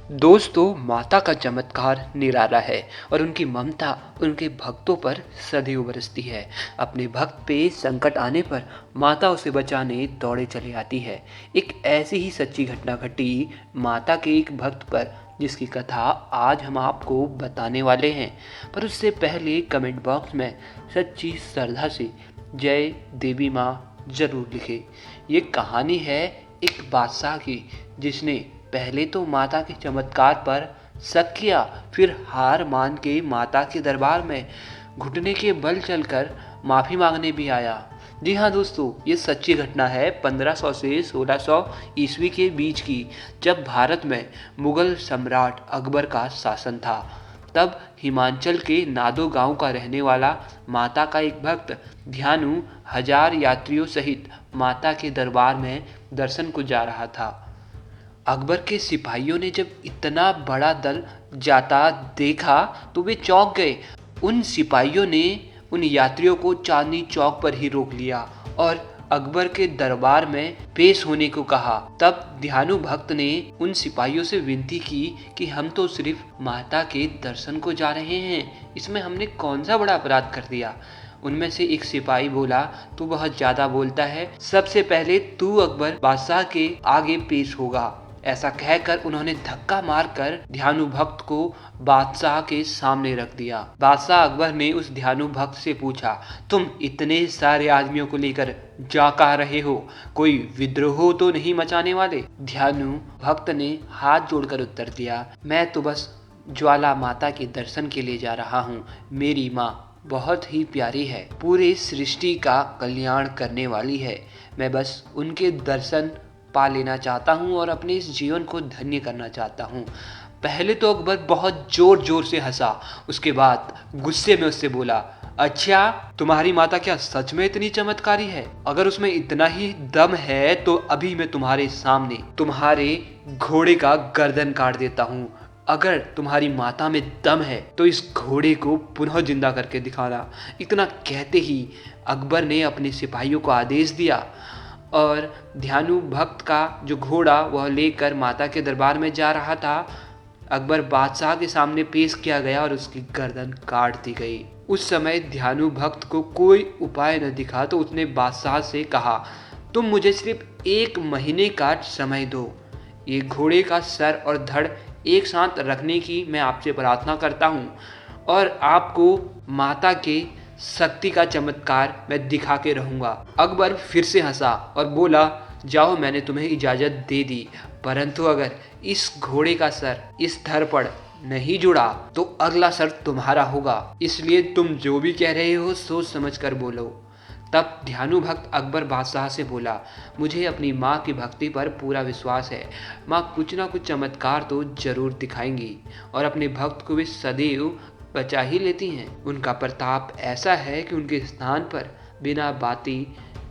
दोस्तों, माता का चमत्कार निराला है और उनकी ममता उनके भक्तों पर सदैव बरसती है। अपने भक्त पे संकट आने पर माता उसे बचाने दौड़े चली आती है। एक ऐसी ही सच्ची घटना घटी माता के एक भक्त पर, जिसकी कथा आज हम आपको बताने वाले हैं। पर उससे पहले कमेंट बॉक्स में सच्ची श्रद्धा से जय देवी माँ जरूर लिखें। ये कहानी है एक बादशाह की, जिसने पहले तो माता के चमत्कार पर शक किया, फिर हार मान के माता के दरबार में घुटने के बल चलकर माफी मांगने भी आया। जी हाँ दोस्तों, ये सच्ची घटना है 1500 से 1600 ईस्वी के बीच की, जब भारत में मुगल सम्राट अकबर का शासन था। तब हिमाचल के नादो गांव का रहने वाला माता का एक भक्त ध्यानु हजार यात्रियों सहित माता के दरबार में दर्शन को जा रहा था। अकबर के सिपाहियों ने जब इतना बड़ा दल जाता देखा तो वे चौंक गए। उन सिपाहियों ने उन यात्रियों को चांदनी चौक पर ही रोक लिया और अकबर के दरबार में पेश होने को कहा। तब ध्यानु भक्त ने उन सिपाहियों से विनती की कि हम तो सिर्फ माता के दर्शन को जा रहे हैं, इसमें हमने कौन सा बड़ा अपराध कर दिया। उनमें से एक सिपाही बोला, तू बहुत ज्यादा बोलता है, सबसे पहले तू अकबर बादशाह के आगे पेश होगा। ऐसा कहकर उन्होंने धक्का मारकर ध्यानु भक्त को बादशाह के सामने रख दिया। बादशाह अकबर ने उस ध्यानु भक्त से पूछा, तुम इतने सारे आदमियों को लेकर जा कहाँ रहे हो, कोई विद्रोह तो नहीं मचाने वाले? ध्यानु भक्त ने हाथ जोड़कर उत्तर दिया, मैं तो बस ज्वाला माता के दर्शन के लिए जा रहा हूँ। मेरी माँ बहुत ही प्यारी है, पूरे सृष्टि का कल्याण करने वाली है। मैं बस उनके दर्शन पा लेना चाहता हूँ और अपने इस जीवन को धन्य करना चाहता हूँ। पहले तो अकबर बहुत जोर जोर से हंसा, उसके बाद गुस्से में उससे बोला, अच्छा तुम्हारी माता क्या सच में इतनी चमत्कारी है? अगर उसमें इतना ही दम है तो अभी मैं तुम्हारे सामने तुम्हारे घोड़े का गर्दन काट देता हूँ। अगर तुम्हारी माता में दम है तो इस घोड़े को पुनः जिंदा करके दिखाना। इतना कहते ही अकबर ने अपने सिपाहियों को आदेश दिया और ध्यानु भक्त का जो घोड़ा वह लेकर माता के दरबार में जा रहा था। अकबर बादशाह के सामने पेश किया गया और उसकी गर्दन काट दी गई। उस समय ध्यानु भक्त को कोई उपाय न दिखा तो उसने बादशाह से कहा, तुम मुझे सिर्फ 1 महीने का समय दो। ये घोड़े का सर और धड़ एक साथ रखने की मैं आपसे प्रार्थना करता हूँ और आपको माता के शक्ति का चमत्कार मैं दिखा के रहूंगा। अकबर फिर से हंसा और बोला, जाओ, मैंने तुम्हें इजाजत दे दी, परंतु अगर इस घोड़े का सर इस धड़ पर नहीं जुड़ा तो अगला सर तुम्हारा होगा, इसलिए तुम जो भी कह रहे हो सोच समझ कर बोलो। तब ध्यानु भक्त अकबर बादशाह से बोला, मुझे अपनी माँ की भक्ति पर पूरा विश्वास है। माँ कुछ ना कुछ चमत्कार तो जरूर दिखाएंगी और अपने भक्त को वे सदैव बचा ही लेती हैं। उनका प्रताप ऐसा है कि उनके स्थान पर बिना बाती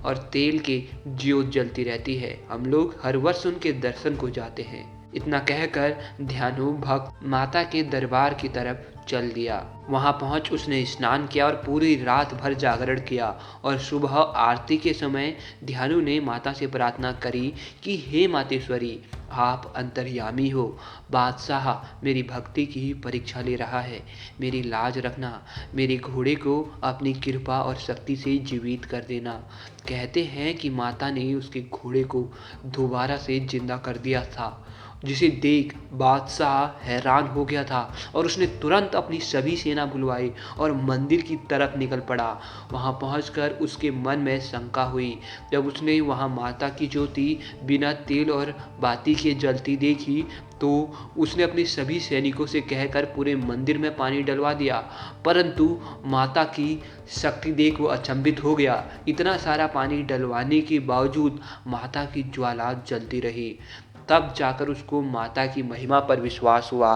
और तेल के ज्योत जलती रहती है। हम लोग हर वर्ष उनके दर्शन को जाते हैं। इतना कहकर ध्यानु भक्त माता के दरबार की तरफ चल दिया। वहां पहुंच उसने स्नान किया और पूरी रात भर जागरण किया और सुबह आरती के समय ध्यानु ने माता से प्रार्थना करी कि हे मातेश्वरी, आप अंतर्यामी हो, बादशाह मेरी भक्ति की परीक्षा ले रहा है, मेरी लाज रखना, मेरे घोड़े को अपनी कृपा और शक्ति से जीवित कर देना। कहते हैं कि माता ने उसके घोड़े को दोबारा से जिंदा कर दिया था, जिसे देख बादशाह हैरान हो गया था और उसने तुरंत अपनी सभी सेना बुलवाई और मंदिर की तरफ निकल पड़ा। वहां पहुंचकर उसके मन में शंका हुई। जब उसने वहां माता की ज्योति बिना तेल और बाती के जलती देखी तो उसने अपने सभी सैनिकों से कहकर पूरे मंदिर में पानी डलवा दिया, परंतु माता की शक्ति देख वो अचंभित हो गया। इतना सारा पानी डलवाने के बावजूद माता की ज्वाला जलती रही। तब जाकर उसको माता की महिमा पर विश्वास हुआ।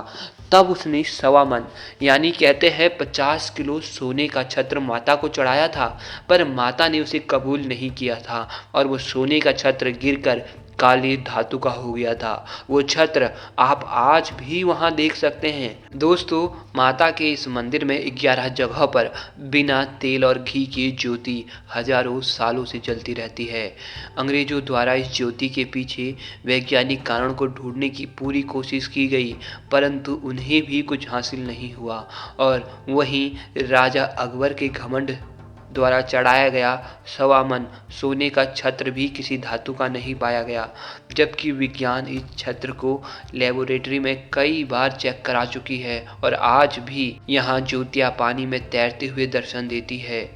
तब उसने 1.25 मन यानी कहते हैं 50 किलो सोने का छत्र माता को चढ़ाया था, पर माता ने उसे कबूल नहीं किया था और वो सोने का छत्र गिरकर काली धातु का हो गया था। वो छत्र आप आज भी वहाँ देख सकते हैं। दोस्तों, माता के इस मंदिर में 11 जगह पर बिना तेल और घी की ज्योति हजारों सालों से जलती रहती है। अंग्रेजों द्वारा इस ज्योति के पीछे वैज्ञानिक कारण को ढूंढने की पूरी कोशिश की गई, परंतु उन्हें भी कुछ हासिल नहीं हुआ। और वहीं राजा अकबर के घमंड द्वारा चढ़ाया गया 1.25 मन सोने का छत्र भी किसी धातु का नहीं पाया गया, जबकि विज्ञान इस छत्र को लेबोरेटरी में कई बार चेक करा चुकी है और आज भी यहाँ ज्योतियाँ पानी में तैरते हुए दर्शन देती है।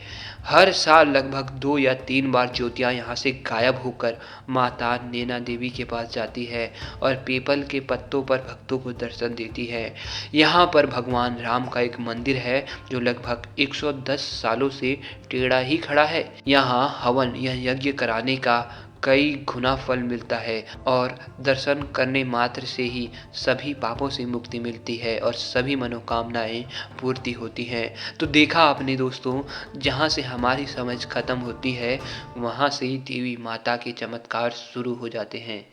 हर साल लगभग 2 या 3 बार ज्योतियाँ यहाँ से गायब होकर माता नैना देवी के पास जाती है और पीपल के पत्तों पर भक्तों को दर्शन देती है। यहाँ पर भगवान राम का एक मंदिर है जो लगभग 110 सालों से टेढ़ा ही खड़ा है। यहाँ हवन या यज्ञ कराने का कई गुना फल मिलता है और दर्शन करने मात्र से ही सभी पापों से मुक्ति मिलती है और सभी मनोकामनाएं पूर्ति होती हैं। तो देखा आपने दोस्तों, जहाँ से हमारी समझ खत्म होती है वहाँ से ही देवी माता के चमत्कार शुरू हो जाते हैं।